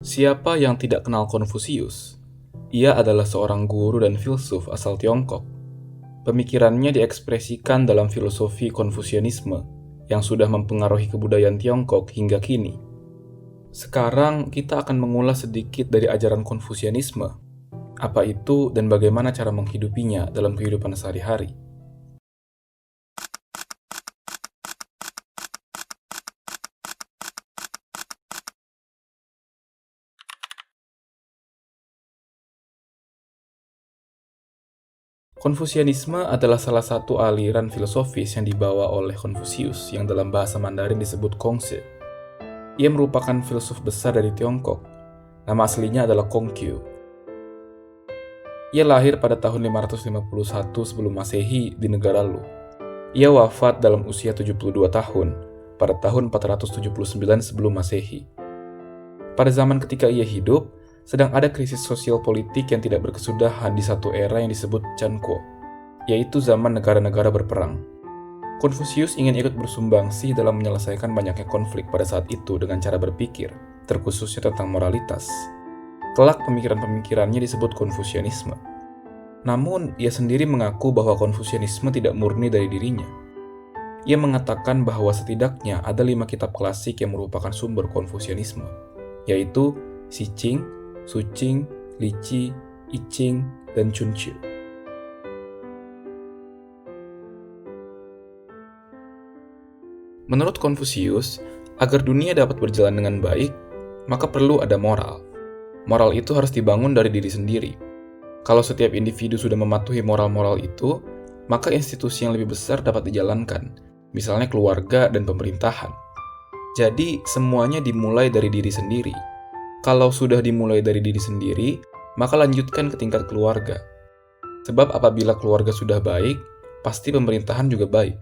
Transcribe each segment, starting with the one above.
Siapa yang tidak kenal Konfusius? Ia adalah seorang guru dan filsuf asal Tiongkok. Pemikirannya diekspresikan dalam filosofi Konfusianisme yang sudah mempengaruhi kebudayaan Tiongkok hingga kini. Sekarang kita akan mengulas sedikit dari ajaran Konfusianisme, apa itu dan bagaimana cara menghidupinya dalam kehidupan sehari-hari. Konfusianisme adalah salah satu aliran filosofis yang dibawa oleh Konfusius yang dalam bahasa Mandarin disebut Kongzi. Ia merupakan filsuf besar dari Tiongkok. Nama aslinya adalah Kongqiu. Ia lahir pada tahun 551 sebelum Masehi di negara Lu. Ia wafat dalam usia 72 tahun pada tahun 479 sebelum Masehi. Pada zaman ketika ia hidup, sedang ada krisis sosial politik yang tidak berkesudahan di satu era yang disebut Chanquo, yaitu zaman negara-negara berperang. Konfusius ingin ikut bersumbangsi dalam menyelesaikan banyaknya konflik pada saat itu dengan cara berpikir, terkhususnya tentang moralitas. Kelak pemikiran-pemikirannya disebut Konfusianisme. Namun, ia sendiri mengaku bahwa Konfusianisme tidak murni dari dirinya. Ia mengatakan bahwa setidaknya ada 5 kitab klasik yang merupakan sumber Konfusianisme, yaitu Xi-Qing, Su-Qing, Li-Qi, I-Ching, dan Chun-Qiu. Menurut Konfusius, agar dunia dapat berjalan dengan baik, maka perlu ada moral. Moral itu harus dibangun dari diri sendiri. Kalau setiap individu sudah mematuhi moral-moral itu, maka institusi yang lebih besar dapat dijalankan, misalnya keluarga dan pemerintahan. Jadi, semuanya dimulai dari diri sendiri. Kalau sudah dimulai dari diri sendiri, maka lanjutkan ke tingkat keluarga. Sebab apabila keluarga sudah baik, pasti pemerintahan juga baik.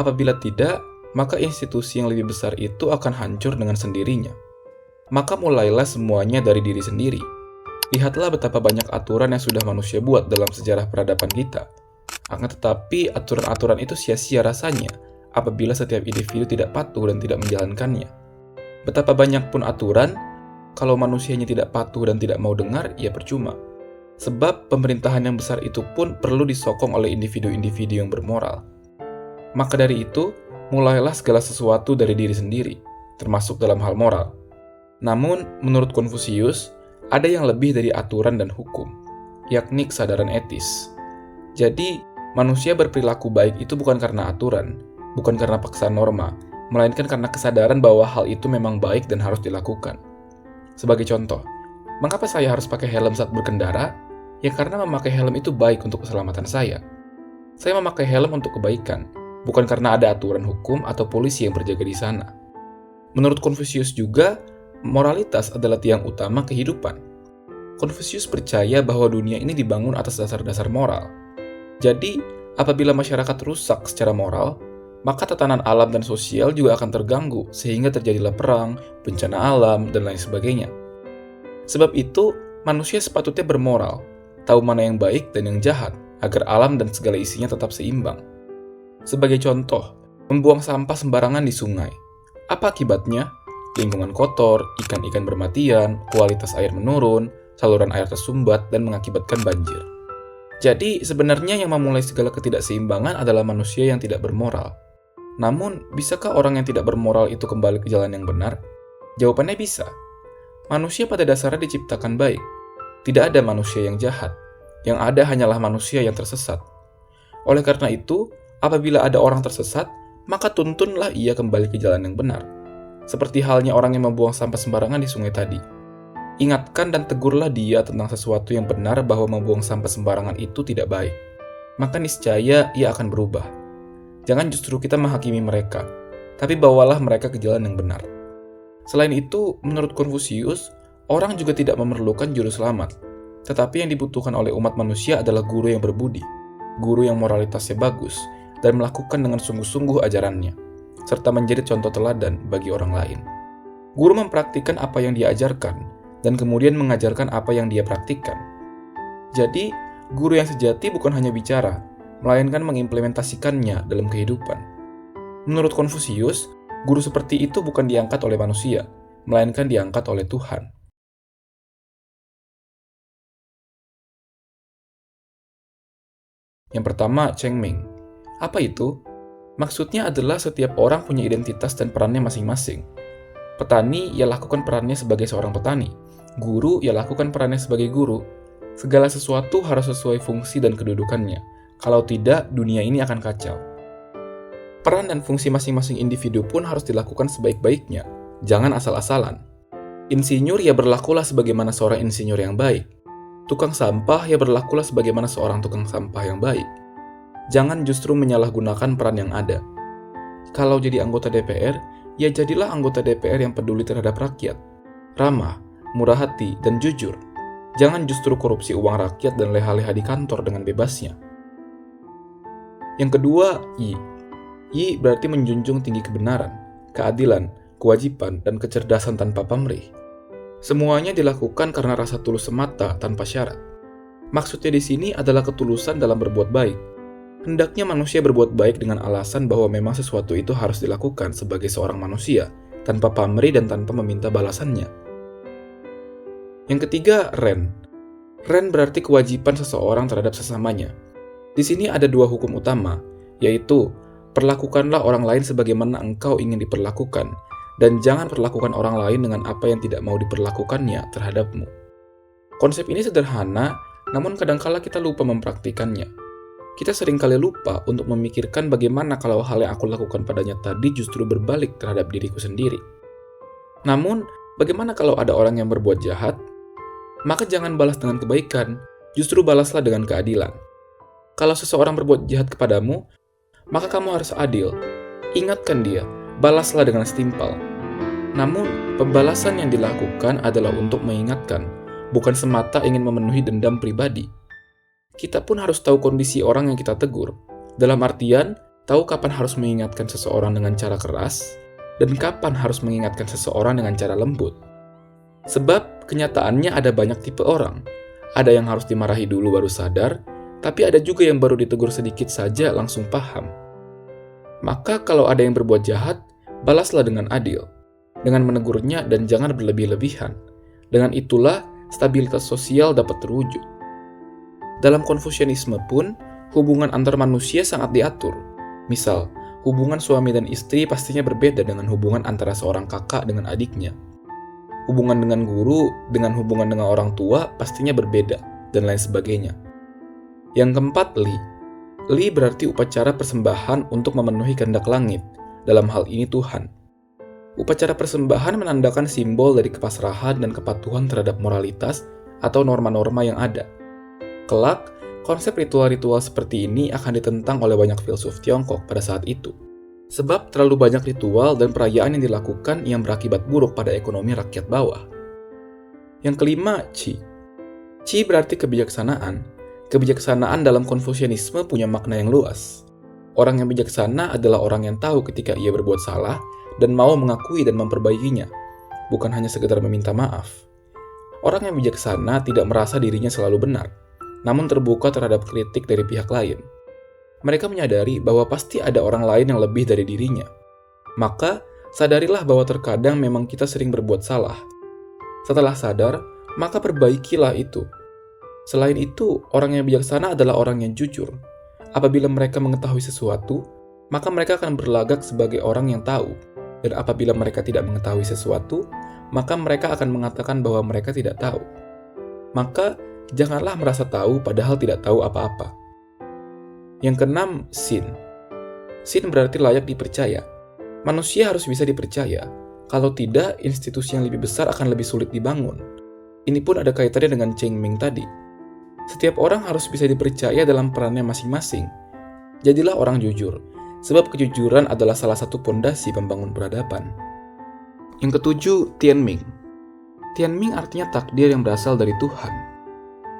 Apabila tidak, maka institusi yang lebih besar itu akan hancur dengan sendirinya. Maka mulailah semuanya dari diri sendiri. Lihatlah betapa banyak aturan yang sudah manusia buat dalam sejarah peradaban kita. Akan tetapi aturan-aturan itu sia-sia rasanya apabila setiap individu tidak patuh dan tidak menjalankannya. Betapa banyak pun aturan, kalau manusianya tidak patuh dan tidak mau dengar, ya percuma. Sebab pemerintahan yang besar itu pun perlu disokong oleh individu-individu yang bermoral. Maka dari itu, mulailah segala sesuatu dari diri sendiri, termasuk dalam hal moral. Namun, menurut Konfusius, ada yang lebih dari aturan dan hukum, yakni kesadaran etis. Jadi, manusia berperilaku baik itu bukan karena aturan, bukan karena paksaan norma, melainkan karena kesadaran bahwa hal itu memang baik dan harus dilakukan. Sebagai contoh, mengapa saya harus pakai helm saat berkendara? Ya karena memakai helm itu baik untuk keselamatan saya. Saya memakai helm untuk kebaikan, bukan karena ada aturan hukum atau polisi yang berjaga di sana. Menurut Konfusius juga, moralitas adalah tiang utama kehidupan. Konfusius percaya bahwa dunia ini dibangun atas dasar-dasar moral. Jadi, apabila masyarakat rusak secara moral, maka tatanan alam dan sosial juga akan terganggu sehingga terjadilah perang, bencana alam, dan lain sebagainya. Sebab itu, manusia sepatutnya bermoral, tahu mana yang baik dan yang jahat, agar alam dan segala isinya tetap seimbang. Sebagai contoh, membuang sampah sembarangan di sungai. Apa akibatnya? Lingkungan kotor, ikan-ikan bermatian, kualitas air menurun, saluran air tersumbat, dan mengakibatkan banjir. Jadi, sebenarnya yang memulai segala ketidakseimbangan adalah manusia yang tidak bermoral. Namun, bisakah orang yang tidak bermoral itu kembali ke jalan yang benar? Jawabannya bisa. Manusia pada dasarnya diciptakan baik. Tidak ada manusia yang jahat. Yang ada hanyalah manusia yang tersesat. Oleh karena itu, apabila ada orang tersesat, maka tuntunlah ia kembali ke jalan yang benar. Seperti halnya orang yang membuang sampah sembarangan di sungai tadi. Ingatkan dan tegurlah dia tentang sesuatu yang benar bahwa membuang sampah sembarangan itu tidak baik. Maka niscaya ia akan berubah. Jangan justru kita menghakimi mereka, tapi bawalah mereka ke jalan yang benar. Selain itu, menurut Konfusius, orang juga tidak memerlukan juru selamat. Tetapi yang dibutuhkan oleh umat manusia adalah guru yang berbudi, guru yang moralitasnya bagus, dan melakukan dengan sungguh-sungguh ajarannya, serta menjadi contoh teladan bagi orang lain. Guru mempraktikkan apa yang dia ajarkan, dan kemudian mengajarkan apa yang dia praktikkan. Jadi, guru yang sejati bukan hanya bicara, melainkan mengimplementasikannya dalam kehidupan. Menurut Konfusius, guru seperti itu bukan diangkat oleh manusia, melainkan diangkat oleh Tuhan. Yang pertama, Chengming. Apa itu? Maksudnya adalah setiap orang punya identitas dan perannya masing-masing. Petani, ia lakukan perannya sebagai seorang petani. Guru, ia lakukan perannya sebagai guru. Segala sesuatu harus sesuai fungsi dan kedudukannya. Kalau tidak, dunia ini akan kacau. Peran dan fungsi masing-masing individu pun harus dilakukan sebaik-baiknya. Jangan asal-asalan. Insinyur, ia berlakulah sebagaimana seorang insinyur yang baik. Tukang sampah, ia berlakulah sebagaimana seorang tukang sampah yang baik. Jangan justru menyalahgunakan peran yang ada. Kalau jadi anggota DPR, ya jadilah anggota DPR yang peduli terhadap rakyat, ramah, murah hati, dan jujur. Jangan justru korupsi uang rakyat dan leha-leha di kantor dengan bebasnya. Yang kedua, Yi. Yi berarti menjunjung tinggi kebenaran, keadilan, kewajiban, dan kecerdasan tanpa pamrih. Semuanya dilakukan karena rasa tulus semata tanpa syarat. Maksudnya di sini adalah ketulusan dalam berbuat baik. Hendaknya manusia berbuat baik dengan alasan bahwa memang sesuatu itu harus dilakukan sebagai seorang manusia, tanpa pamrih dan tanpa meminta balasannya. Yang ketiga, Ren. Ren berarti kewajiban seseorang terhadap sesamanya. Di sini ada dua hukum utama, yaitu perlakukanlah orang lain sebagaimana engkau ingin diperlakukan, dan jangan perlakukan orang lain dengan apa yang tidak mau diperlakukannya terhadapmu. Konsep ini sederhana, namun kadangkala kita lupa mempraktikannya. Kita seringkali lupa untuk memikirkan bagaimana kalau hal yang aku lakukan padanya tadi justru berbalik terhadap diriku sendiri. Namun, bagaimana kalau ada orang yang berbuat jahat? Maka jangan balas dengan kebaikan, justru balaslah dengan keadilan. Kalau seseorang berbuat jahat kepadamu, maka kamu harus adil. Ingatkan dia, balaslah dengan setimpal. Namun, pembalasan yang dilakukan adalah untuk mengingatkan, bukan semata ingin memenuhi dendam pribadi. Kita pun harus tahu kondisi orang yang kita tegur. Dalam artian, tahu kapan harus mengingatkan seseorang dengan cara keras, dan kapan harus mengingatkan seseorang dengan cara lembut. Sebab, kenyataannya ada banyak tipe orang. Ada yang harus dimarahi dulu baru sadar, tapi ada juga yang baru ditegur sedikit saja langsung paham. Maka kalau ada yang berbuat jahat, balaslah dengan adil, dengan menegurnya dan jangan berlebih-lebihan. Dengan itulah, stabilitas sosial dapat terwujud. Dalam Konfusianisme pun, hubungan antar manusia sangat diatur. Misal, hubungan suami dan istri pastinya berbeda dengan hubungan antara seorang kakak dengan adiknya. Hubungan dengan guru dengan hubungan dengan orang tua pastinya berbeda, dan lain sebagainya. Yang keempat, Li. Li berarti upacara persembahan untuk memenuhi kehendak langit, dalam hal ini Tuhan. Upacara persembahan menandakan simbol dari kepasrahan dan kepatuhan terhadap moralitas atau norma-norma yang ada. Kelak, konsep ritual-ritual seperti ini akan ditentang oleh banyak filsuf Tiongkok pada saat itu. Sebab terlalu banyak ritual dan perayaan yang dilakukan yang berakibat buruk pada ekonomi rakyat bawah. Yang kelima, Qi. Qi berarti kebijaksanaan. Kebijaksanaan dalam Konfusianisme punya makna yang luas. Orang yang bijaksana adalah orang yang tahu ketika ia berbuat salah dan mau mengakui dan memperbaikinya, bukan hanya sekedar meminta maaf. Orang yang bijaksana tidak merasa dirinya selalu benar, namun terbuka terhadap kritik dari pihak lain. Mereka menyadari bahwa pasti ada orang lain yang lebih dari dirinya. Maka, sadarilah bahwa terkadang memang kita sering berbuat salah. Setelah sadar, maka perbaikilah itu. Selain itu, orang yang bijaksana adalah orang yang jujur. Apabila mereka mengetahui sesuatu, maka mereka akan berlagak sebagai orang yang tahu. Dan apabila mereka tidak mengetahui sesuatu, maka mereka akan mengatakan bahwa mereka tidak tahu. Maka, janganlah merasa tahu padahal tidak tahu apa-apa. Yang keenam, Sin. Sin berarti layak dipercaya. Manusia harus bisa dipercaya. Kalau tidak, institusi yang lebih besar akan lebih sulit dibangun. Ini pun ada kaitannya dengan Chengming tadi. Setiap orang harus bisa dipercaya dalam perannya masing-masing. Jadilah orang jujur, sebab kejujuran adalah salah satu pondasi pembangun peradaban. Yang ketujuh, Tianming. Tianming artinya takdir yang berasal dari Tuhan.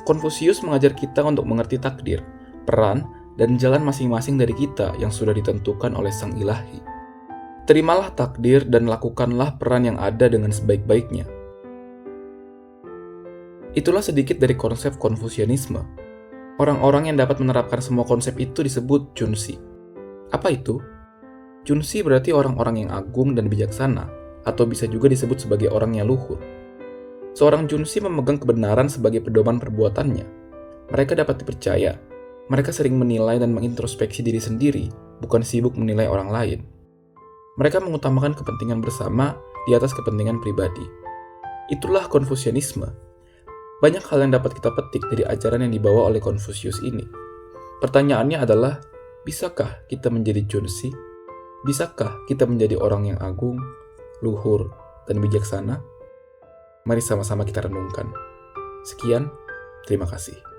Konfusius mengajar kita untuk mengerti takdir, peran, dan jalan masing-masing dari kita yang sudah ditentukan oleh Sang Ilahi. Terimalah takdir dan lakukanlah peran yang ada dengan sebaik-baiknya. Itulah sedikit dari konsep Konfusianisme. Orang-orang yang dapat menerapkan semua konsep itu disebut Junshi. Apa itu? Junshi berarti orang-orang yang agung dan bijaksana, atau bisa juga disebut sebagai orang yang luhur. Seorang Junshi memegang kebenaran sebagai pedoman perbuatannya. Mereka dapat dipercaya. Mereka sering menilai dan mengintrospeksi diri sendiri, bukan sibuk menilai orang lain. Mereka mengutamakan kepentingan bersama di atas kepentingan pribadi. Itulah Konfusianisme. Banyak hal yang dapat kita petik dari ajaran yang dibawa oleh Konfusius ini. Pertanyaannya adalah, bisakah kita menjadi Junshi? Bisakah kita menjadi orang yang agung, luhur, dan bijaksana? Mari sama-sama kita renungkan. Sekian, terima kasih.